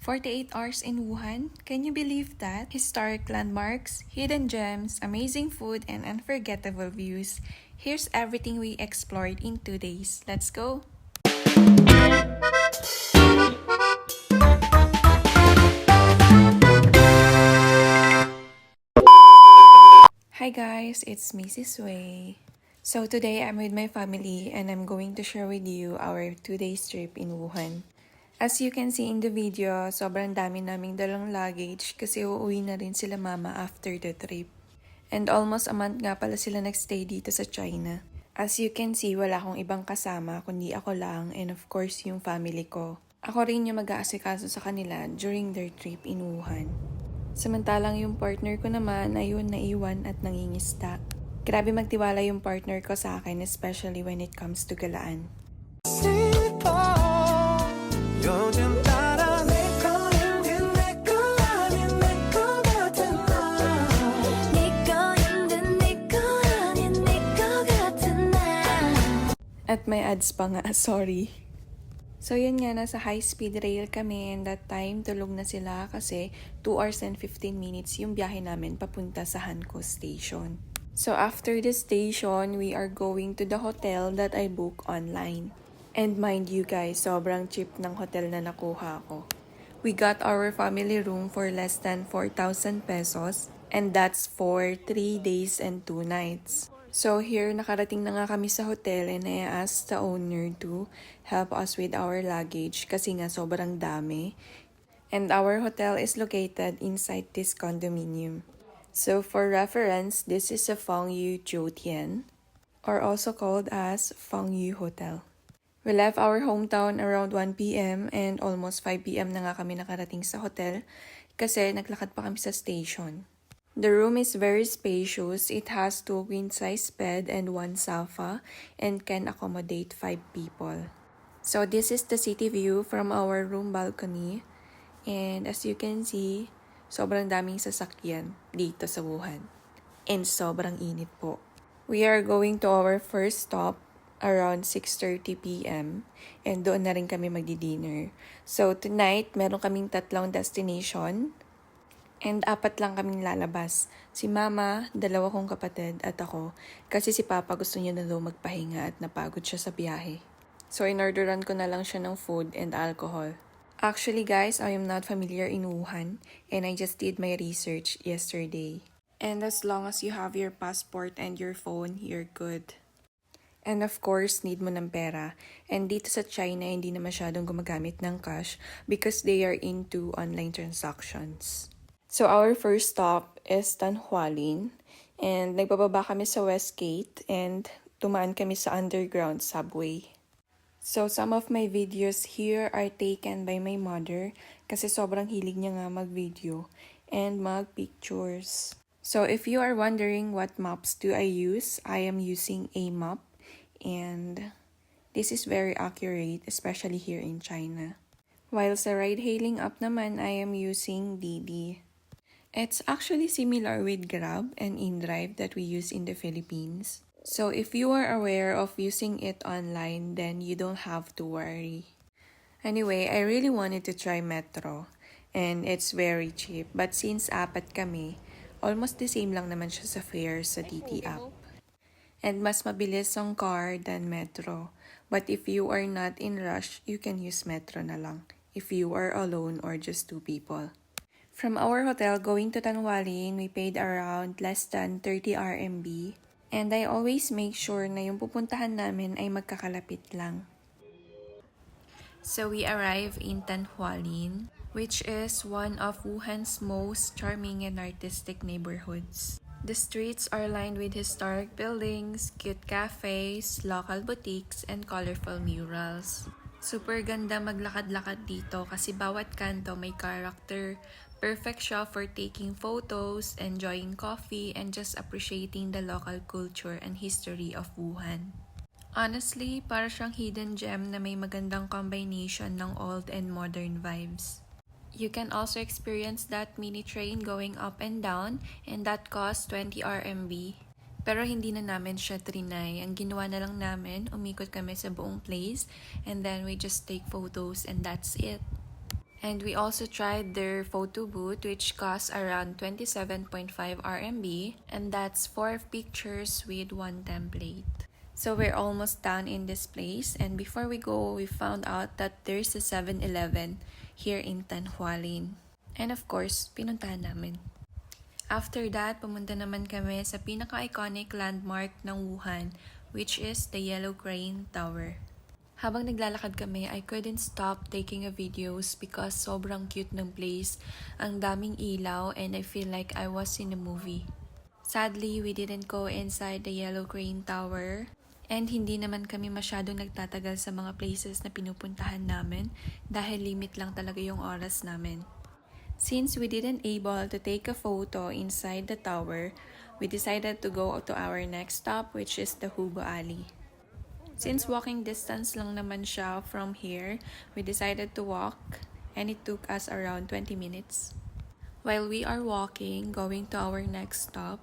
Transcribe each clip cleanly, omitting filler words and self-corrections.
48 hours in Wuhan? Can you believe that? Historic landmarks, hidden gems, amazing food, and unforgettable views. Here's everything we explored in 2 days. Let's go! Hi guys, it's Mrs. Wei. So today I'm with my family and I'm going to share with you our 2 days trip in Wuhan. As you can see in the video, sobrang dami naming dalang luggage kasi uuwi na rin sila mama after the trip. And almost a month nga pala sila nagstay dito sa China. As you can see, wala akong ibang kasama kundi ako lang and of course yung family ko. Ako rin yung mag-aasikaso sa kanila during their trip in Wuhan. Samantalang yung partner ko naman ayun naiwan at nangingista. Grabe magtiwala yung partner ko sa akin especially when it comes to galaan. At may ads pa nga, sorry. So yun nga, nasa high-speed rail kami and that time tulog na sila kasi 2 hours and 15 minutes yung biyahe namin papunta sa Hanko Station. So after the station, we are going to the hotel that I booked online. And mind you guys, sobrang cheap ng hotel na nakuha ko. We got our family room for less than 4,000 pesos and that's for 3 days and 2 nights. So here, nakarating na nga kami sa hotel and I asked the owner to help us with our luggage kasi nga sobrang dami. And our hotel is located inside this condominium. So for reference, this is a Fengyu Jiutian, or also called as Fengyu Hotel. We left our hometown around 1 p.m. and almost 5 p.m. na nga kami nakarating sa hotel kasi naglakad pa kami sa station. The room is very spacious. It has 2 queen-size bed and 1 sofa and can accommodate 5 people. So this is the city view from our room balcony. And as you can see, sobrang daming sasakyan dito sa Wuhan. And sobrang init po. We are going to our first stop around 6:30 p.m. and doon na rin kami magdi-dinner. So tonight, meron kaming 3 destination. And 4 lang kaming lalabas. Si mama, 2 kong kapatid at ako. Kasi si papa gusto niya na daw magpahinga at napagod siya sa biyahe. So inorderan ko na lang siya ng food and alcohol. Actually guys, I am not familiar in Wuhan. And I just did my research yesterday. And as long as you have your passport and your phone, you're good. And of course, need mo ng pera. And dito sa China, hindi na masyadong gumagamit ng cash because they are into online transactions. So our first stop is Tanhualin and nagbababa kami sa West Gate and tumaan kami sa underground subway. So some of my videos here are taken by my mother kasi sobrang hilig niya nga mag-video and mag-pictures. So if you are wondering what maps do I use, I am using a map and this is very accurate especially here in China. While sa ride-hailing app naman, I am using Didi. It's actually similar with Grab and InDrive that we use in the Philippines. So if you are aware of using it online, then you don't have to worry. Anyway, I really wanted to try Metro and it's very cheap. But since 4 kami, almost the same lang naman siya sa fare sa Didi app. And mas mabilis ang car than Metro. But if you are not in rush, you can use Metro na lang if you are alone or just 2 people. From our hotel going to Tanhualin, we paid around less than 30 RMB. And I always make sure na yung pupuntahan namin ay magkakalapit lang. So we arrive in Tanhualin, which is one of Wuhan's most charming and artistic neighborhoods. The streets are lined with historic buildings, cute cafes, local boutiques, and colorful murals. Super ganda maglakad-lakad dito kasi bawat kanto may character. Perfect siya for taking photos, enjoying coffee, and just appreciating the local culture and history of Wuhan. Honestly, para siyang hidden gem na may magandang combination ng old and modern vibes. You can also experience that mini train going up and down and that costs 20 RMB. Pero hindi na namin siya trinay. Ang ginawa na lang namin, umikot kami sa buong place and then we just take photos and that's it. And we also tried their photo booth, which costs around 27.5 RMB, and that's 4 pictures with 1 template. So we're almost done in this place, and before we go, we found out that there's a 7-Eleven here in Tanhualin. And of course, pinuntahan namin. After that, pumunta naman kami sa pinaka-iconic landmark ng Wuhan, which is the Yellow Crane Tower. Habang naglalakad kami, I couldn't stop taking a videos because sobrang cute ng place, ang daming ilaw, and I feel like I was in a movie. Sadly, we didn't go inside the Yellow Crane Tower, and hindi naman kami masyadong nagtatagal sa mga places na pinupuntahan namin dahil limit lang talaga yung oras namin. Since we didn't able to take a photo inside the tower, we decided to go to our next stop, which is the Hubu alley. Since walking distance lang naman siya from here, we decided to walk, and it took us around 20 minutes. While we are walking, going to our next stop,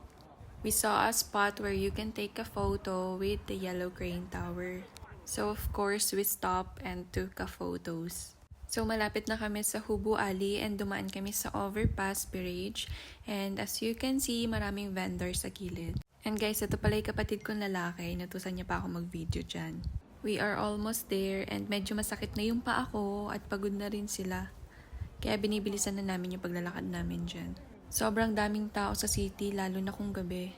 we saw a spot where you can take a photo with the Yellow Crane Tower. So of course, we stopped and took a photos. So malapit na kami sa Hubu alley and dumaan kami sa overpass bridge, and as you can see, maraming vendors sa gilid. And guys, ito pala yung kapatid kong lalaki, natusan niya pa ako mag-video dyan. We are almost there and medyo masakit na yung paa ko at pagod na rin sila. Kaya binibilisan na namin yung paglalakad namin dyan. Sobrang daming tao sa city, lalo na kung gabi.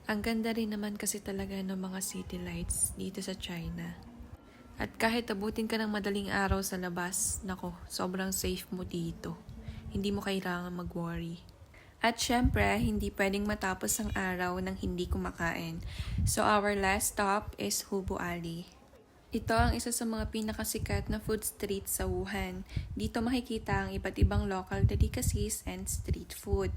Ang ganda rin naman kasi talaga ng mga city lights dito sa China. At kahit abutin ka ng madaling araw sa labas, nako, sobrang safe mo dito. Hindi mo kailangan mag-worry. At syempre, hindi pwedeng matapos ang araw nang hindi kumakain. So our last stop is Hubu alley. Ito ang isa sa mga pinakasikat na food street sa Wuhan. Dito makikita ang iba't ibang local delicacies and street food.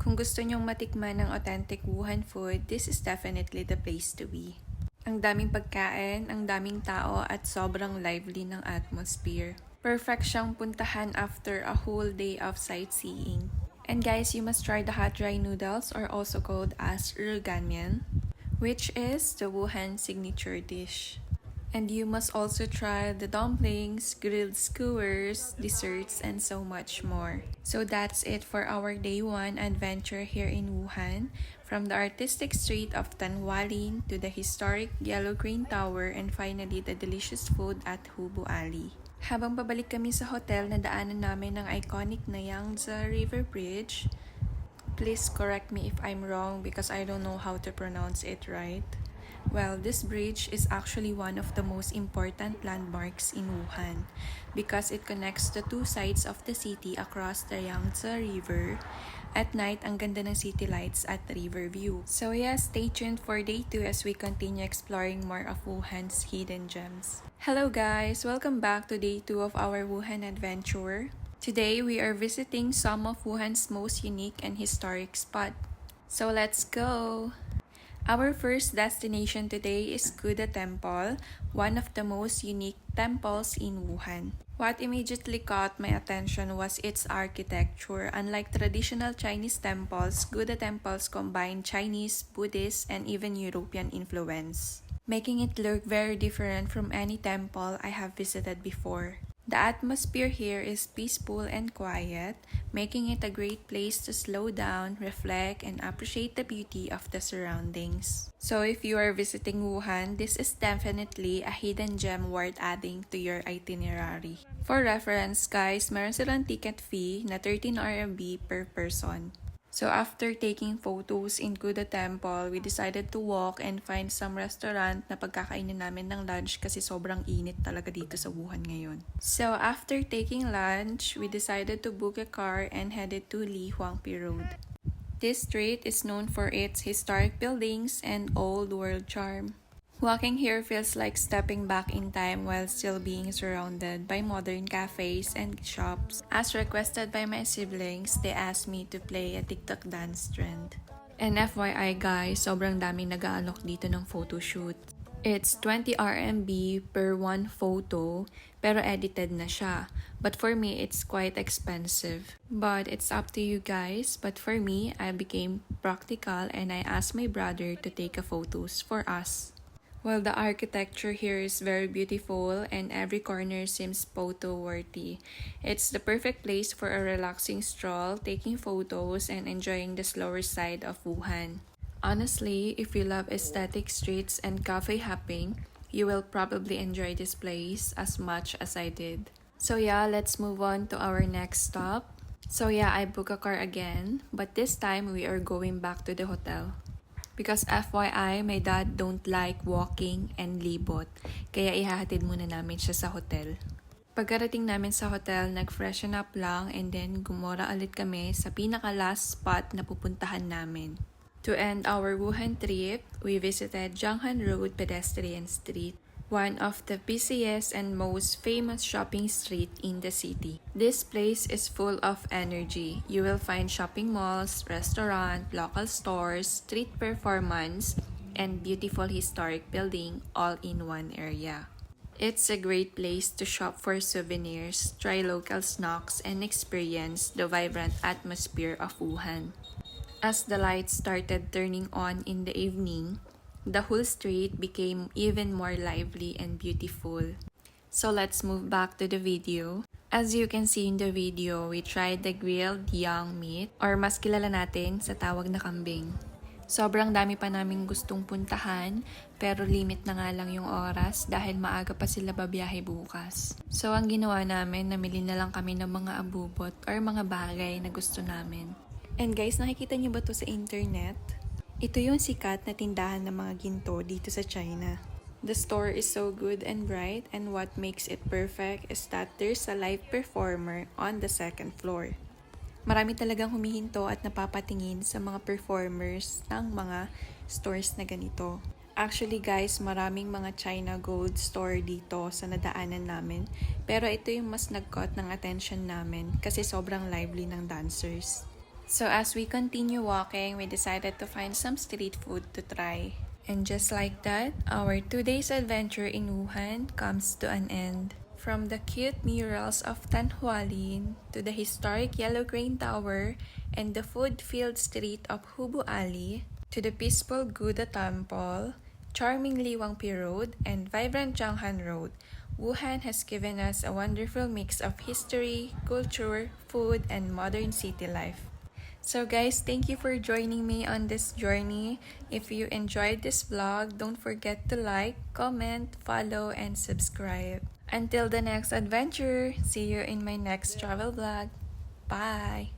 Kung gusto nyong matikman ng authentic Wuhan food, this is definitely the place to be. Ang daming pagkain, ang daming tao at sobrang lively ng atmosphere. Perfect siyang puntahan after a whole day of sightseeing. And guys, you must try the hot dry noodles, or also called as ruganmian, which is the Wuhan signature dish. And you must also try the dumplings, grilled skewers, desserts, and so much more. So that's it for our day 1 adventure here in Wuhan. From the artistic street of Tanhualin to the historic Yellow Crane Tower, and finally the delicious food at Hubu alley. Habang pabalik kami sa hotel, nadaanan namin ng iconic na Yangtze River Bridge. Please correct me if I'm wrong because I don't know how to pronounce it right. Well, this bridge is actually one of the most important landmarks in Wuhan because it connects the two sides of the city across the Yangtze River. At night, ang ganda ng city lights at river view. So yeah, stay tuned for day 2 as we continue exploring more of Wuhan's hidden gems. Hello guys! Welcome back to day 2 of our Wuhan adventure. Today, we are visiting some of Wuhan's most unique and historic spot. So let's go! Our first destination today is Gude Temple, one of the most unique temples in Wuhan. What immediately caught my attention was its architecture. Unlike traditional Chinese temples, Gude temples combine Chinese, Buddhist, and even European influence, making it look very different from any temple I have visited before. The atmosphere here is peaceful and quiet, making it a great place to slow down, reflect, and appreciate the beauty of the surroundings. So if you are visiting Wuhan, this is definitely a hidden gem worth adding to your itinerary. For reference guys, meron silang ticket fee na 13 RMB per person. So after taking photos in Gude Temple, we decided to walk and find some restaurant na pagkakainin namin ng lunch kasi sobrang init talaga dito sa Wuhan ngayon. So after taking lunch, we decided to book a car and headed to Lihuangpi Road. This street is known for its historic buildings and old world charm. Walking here feels like stepping back in time while still being surrounded by modern cafes and shops. As requested by my siblings, they asked me to play a TikTok dance trend. And FYI guys, sobrang daming nag-aalok dito ng photoshoot. It's 20 RMB per one photo, pero edited na siya. But for me, it's quite expensive. But it's up to you guys. But for me, I became practical and I asked my brother to take a photos for us. Well, the architecture here is very beautiful and every corner seems photo-worthy. It's the perfect place for a relaxing stroll, taking photos, and enjoying the slower side of Wuhan. Honestly, if you love aesthetic streets and cafe hopping, you will probably enjoy this place as much as I did. So yeah, let's move on to our next stop. So yeah, I booked a car again, but this time we are going back to the hotel. Because FYI, my dad don't like walking and libot, kaya ihahatid muna namin siya sa hotel. Pagkarating namin sa hotel, nag-freshen up lang and then gumora ulit kami sa pinaka-last spot na pupuntahan namin. To end our Wuhan trip, we visited Jianghan Road Pedestrian Street, one of the busiest and most famous shopping street in the city. This place is full of energy. You will find shopping malls, restaurant, local stores, street performance, and beautiful historic building all in one area. It's a great place to shop for souvenirs, try local snacks, and experience the vibrant atmosphere of Wuhan. As the lights started turning on in the evening, the whole street became even more lively and beautiful. So let's move back to the video. As you can see in the video, we tried the grilled young meat or mas kilala natin sa tawag na kambing. Sobrang dami pa naming gustong puntahan pero limit na nga lang yung oras dahil maaga pa sila babiyahe bukas. So ang ginawa namin, namili na lang kami ng mga abubot or mga bagay na gusto namin. And guys, nakikita niyo ba to sa internet? Ito yung sikat na tindahan ng mga ginto dito sa China. The store is so good and bright and what makes it perfect is that there's a live performer on the second floor. Marami talagang humihinto at napapatingin sa mga performers ng mga stores na ganito. Actually guys, maraming mga China gold store dito sa nadaanan namin. Pero ito yung mas nag-caught ng attention namin kasi sobrang lively ng dancers. So as we continue walking, we decided to find some street food to try. And just like that, our 2 days adventure in Wuhan comes to an end. From the cute murals of Tanhualin to the historic Yellow Crane Tower and the food-filled street of Hubu Alley to the peaceful Gude Temple, charming Lihuangpi Road, and vibrant Jianghan Road, Wuhan has given us a wonderful mix of history, culture, food, and modern city life. So guys, thank you for joining me on this journey. If you enjoyed this vlog, don't forget to like, comment, follow, and subscribe. Until the next adventure, see you in my next travel vlog. Bye!